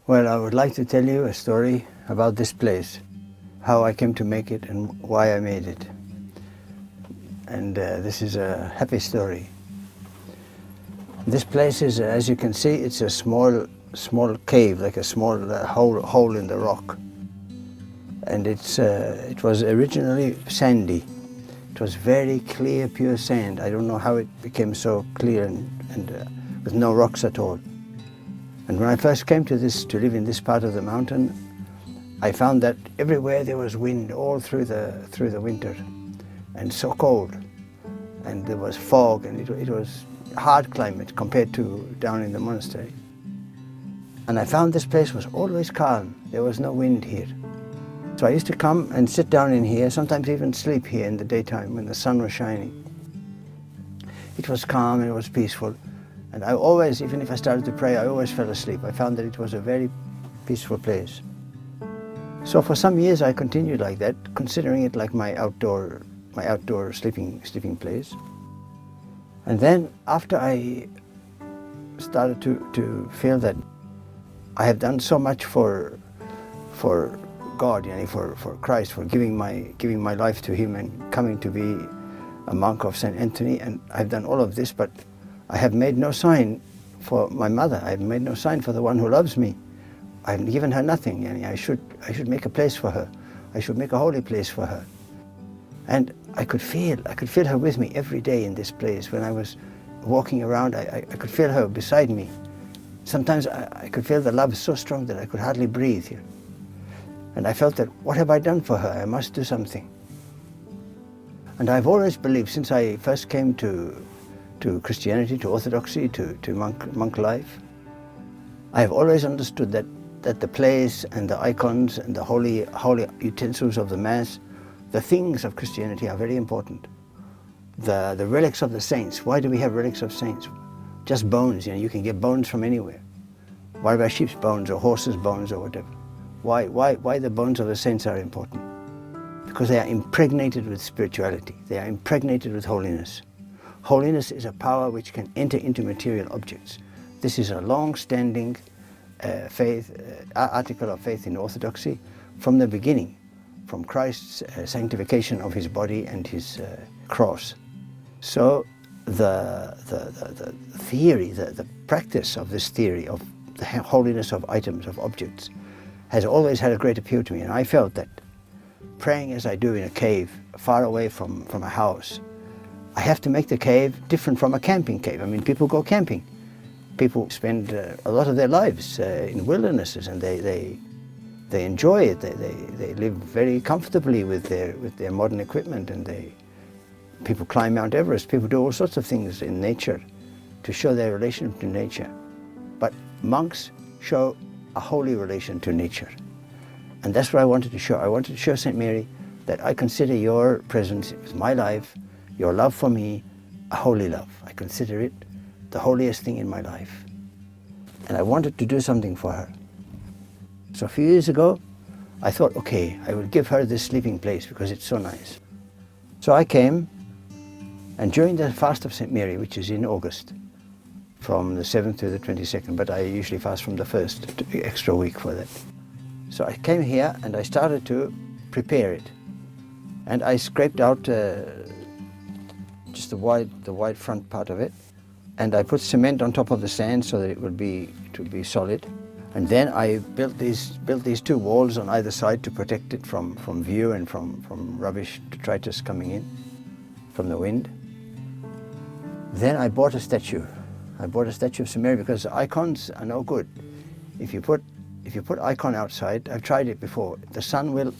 Well, I would like to tell you a story about this place, how I came to make it and why I made it. And this is a happy story. This place is, as you can see, it's a small cave, like a small hole in the rock. And it was originally sandy. It was very clear, pure sand. I don't know how it became so clear and with no rocks at all. And when I first came to live in this part of the mountain, I found that everywhere there was wind all through the winter, and so cold, and there was fog, and it was hard climate compared to down in the monastery. And I found this place was always calm. There was no wind here. So I used to come and sit down in here, sometimes even sleep here in the daytime when the sun was shining. It was calm and it was peaceful. And I always, even if I started to pray, I always fell asleep. I found that it was a very peaceful place. So for some years I continued like that, considering it like my outdoor sleeping place. And then after I started to feel that I have done so much for God, for Christ, for giving my life to Him and coming to be a monk of St. Anthony, and I've done all of this, but I have made no sign for my mother. I have made no sign for the one who loves me. I have given her nothing, and I should make a place for her. I should make a holy place for her. And I could feel her with me every day in this place. When I was walking around, I could feel her beside me. Sometimes I could feel the love so strong that I could hardly breathe here. And I felt that, what have I done for her? I must do something. And I've always believed, since I first came to Christianity, to Orthodoxy, to monk life, I have always understood that the place and the icons and the holy utensils of the Mass, the things of Christianity are very important. The relics of the saints. Why do we have relics of saints? Just bones, you can get bones from anywhere. Why about sheep's bones or horse's bones or whatever? Why the bones of the saints are important? Because they are impregnated with spirituality. They are impregnated with holiness. Holiness is a power which can enter into material objects. This is a long-standing article of faith in Orthodoxy from the beginning, from Christ's sanctification of His body and His cross. So the theory, the practice of this theory of the holiness of items, of objects, has always had a great appeal to me. And I felt that praying as I do in a cave, far away from a house, I have to make the cave different from a camping cave. I mean, people go camping. People spend a lot of their lives in wildernesses, and they enjoy it. They live very comfortably with their modern equipment, and people climb Mount Everest. People do all sorts of things in nature to show their relation to nature. But monks show a holy relation to nature. And that's what I wanted to show. I wanted to show St. Mary that I consider your presence with my life, your love for me, a holy love. I consider it the holiest thing in my life. And I wanted to do something for her. So a few years ago, I thought, okay, I will give her this sleeping place because it's so nice. So I came, and during the fast of St. Mary, which is in August, from the 7th to the 22nd, but I usually fast from the 1st, extra week for that. So I came here and I started to prepare it. And I scraped out just the wide front part of it. And I put cement on top of the sand so that it would be solid. And then I built these two walls on either side to protect it from view and from rubbish, detritus coming in from the wind. Then I bought a statue. I bought a statue of St. Mary because the icons are no good. If you put icon outside, I've tried it before, the sun will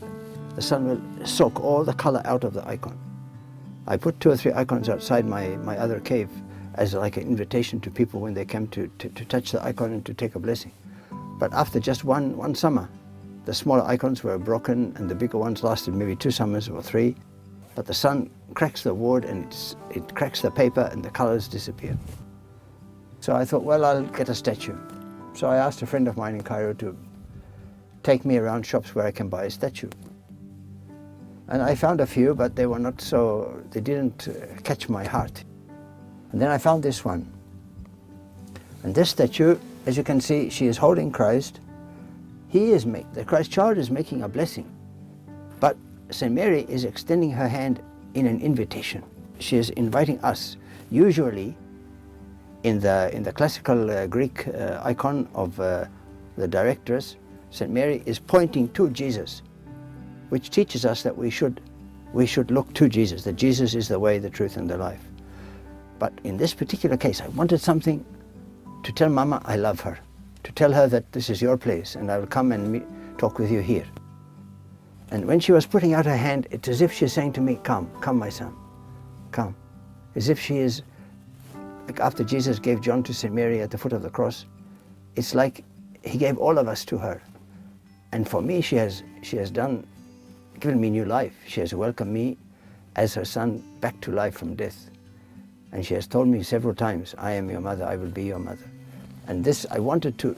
soak all the color out of the icon. I put 2 or 3 icons outside my other cave as like an invitation to people when they come to touch the icon and to take a blessing. But after just one summer, the smaller icons were broken and the bigger ones lasted maybe 2 summers or 3. But the sun cracks the wood and it cracks the paper and the colors disappear. So I thought, well, I'll get a statue. So I asked a friend of mine in Cairo to take me around shops where I can buy a statue. And I found a few, but they didn't catch my heart. And then I found this one. And this statue, as you can see, she is holding Christ, the Christ child is making a blessing, but St. Mary is extending her hand in an invitation. She is inviting us. Usually, in the classical Greek icon of the Directress, St. Mary is pointing to Jesus, which teaches us that we should look to Jesus, that Jesus is the way, the truth, and the life. But in this particular case, I wanted something to tell Mama I love her, to tell her that this is your place and I will come and talk with you here. And when she was putting out her hand, it's as if she's saying to me, come, come my son, come. As if she is, like after Jesus gave John to St. Mary at the foot of the cross, it's like he gave all of us to her. And for me, she has given me new life. She has welcomed me as her son back to life from death. And she has told me several times, I am your mother, I will be your mother. And this, I wanted to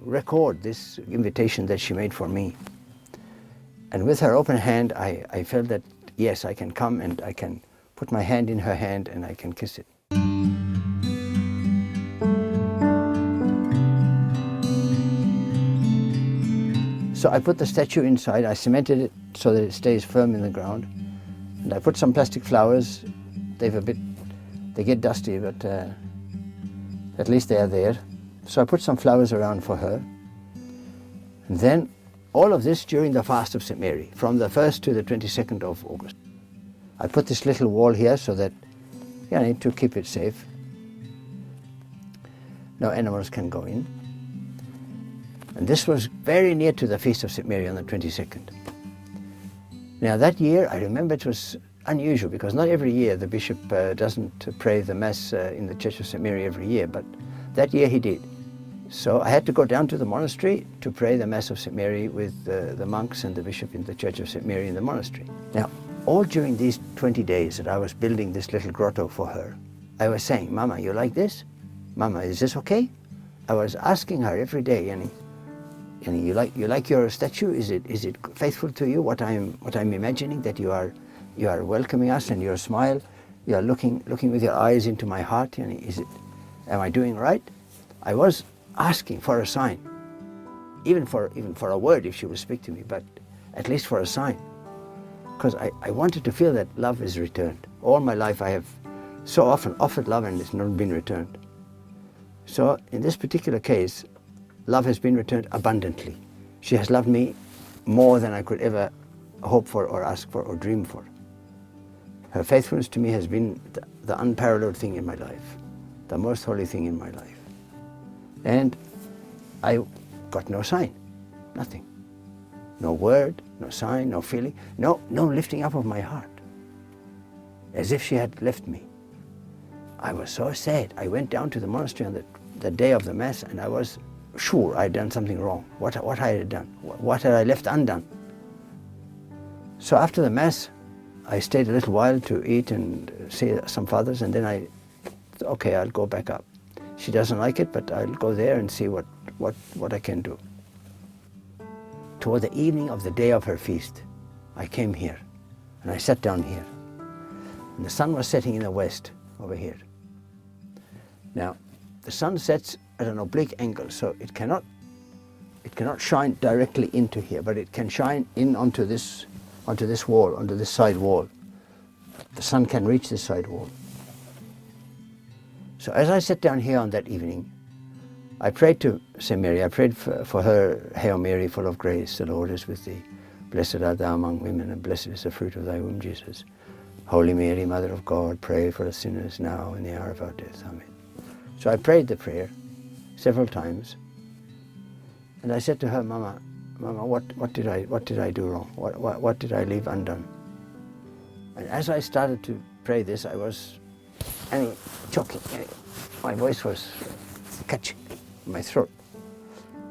record this invitation that she made for me. And with her open hand, I felt that, yes, I can come and I can put my hand in her hand and I can kiss it. So I put the statue inside, I cemented it so that it stays firm in the ground. And I put some plastic flowers. They get dusty, but at least they are there. So I put some flowers around for her. And then all of this during the fast of St. Mary, from the 1st to the 22nd of August. I put this little wall here so that, to keep it safe. No animals can go in. And this was very near to the feast of St. Mary on the 22nd. Now that year, I remember it was unusual because not every year the bishop doesn't pray the Mass in the Church of St. Mary every year, but that year he did. So I had to go down to the monastery to pray the Mass of St. Mary with the monks and the bishop in the Church of St. Mary in the monastery. Now, all during these 20 days that I was building this little grotto for her, I was saying, Mama, you like this? Mama, is this okay? I was asking her every day, you like your statue? Is it faithful to you? What I'm imagining, that you are welcoming us, and your smile, you are looking with your eyes into my heart. Am I doing right? I was asking for a sign, even for a word if she would speak to me, but at least for a sign, because I wanted to feel that love is returned. All my life I have so often offered love and it's not been returned. So in this particular case, love has been returned abundantly. She has loved me more than I could ever hope for or ask for or dream for. Her faithfulness to me has been the unparalleled thing in my life, the most holy thing in my life. And I got no sign, nothing. No word, no sign, no feeling, no lifting up of my heart, as if she had left me. I was so sad. I went down to the monastery on the day of the Mass, and I was sure I had done something wrong. What I had done, what had I left undone? So after the Mass, I stayed a little while to eat and see some fathers, and then I thought, okay, I'll go back up. She doesn't like it, but I'll go there and see what I can do. Toward the evening of the day of her feast, I came here, and I sat down here. And the sun was setting in the west over here. Now, the sun sets at an oblique angle, so it cannot shine directly into here, but it can shine in onto this wall, onto this side wall. The sun can reach this side wall. So as I sat down here on that evening, I prayed to St. Mary. I prayed for her, Hail Mary, full of grace, the Lord is with thee. Blessed art thou among women, and blessed is the fruit of thy womb, Jesus. Holy Mary, Mother of God, pray for us sinners now and in the hour of our death. Amen. So I prayed the prayer several times, and I said to her, Mama, what did I do wrong? What did I leave undone? And as I started to pray this, I was choking. My voice was catching in my throat.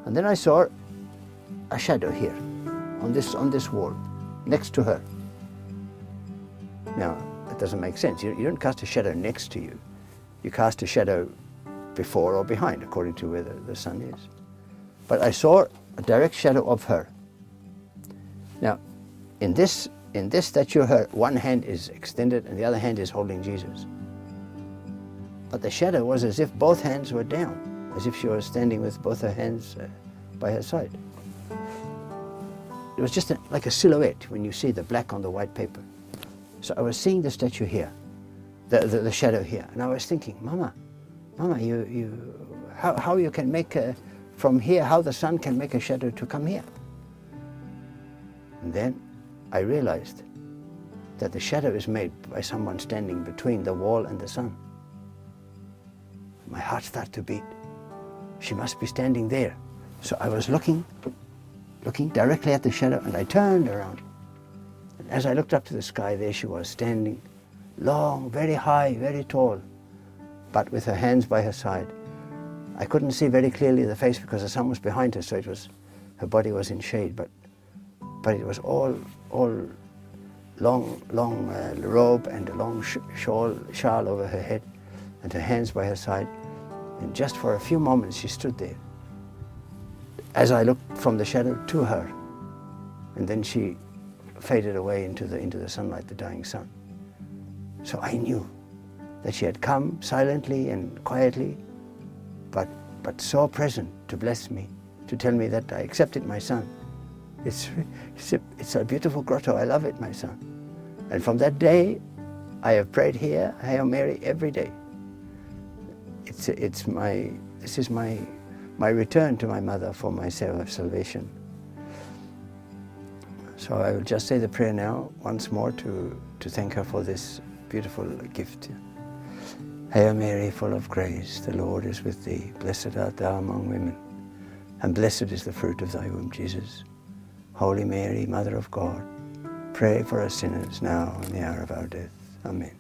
And then I saw a shadow here, on this wall, next to her. Now, that doesn't make sense. You don't cast a shadow next to you. You cast a shadow before or behind, according to where the sun is. But I saw a direct shadow of her. Now, in this statue, her one hand is extended and the other hand is holding Jesus. But the shadow was as if both hands were down, as if she was standing with both her hands by her side. it was just like a silhouette when you see the black on the white paper. So I was seeing the statue here, the shadow here, and I was thinking, Mama, how you can make from here, how the sun can make a shadow to come here. And then I realized that the shadow is made by someone standing between the wall and the sun. My heart started to beat. She must be standing there. So I was looking directly at the shadow, and I turned around. And as I looked up to the sky, there she was, standing long, very high, very tall, but with her hands by her side. I couldn't see very clearly the face because the sun was behind her, so her body was in shade, but it was all long robe and a long shawl over her head, and her hands by her side. And just for a few moments she stood there, as I looked from the shadow to her, and then she faded away into the sunlight, the dying sun. So I knew that she had come silently and quietly, but so present to bless me, to tell me that I accepted my son. It's a beautiful grotto. I love it, my son. And from that day, I have prayed here, Hail Mary, every day. This is my return to my mother for my salvation. So I will just say the prayer now once more to thank her for this beautiful gift. Hail Mary, full of grace, the Lord is with thee. Blessed art thou among women, and blessed is the fruit of thy womb, Jesus. Holy Mary, Mother of God, pray for us sinners now and the hour of our death. Amen.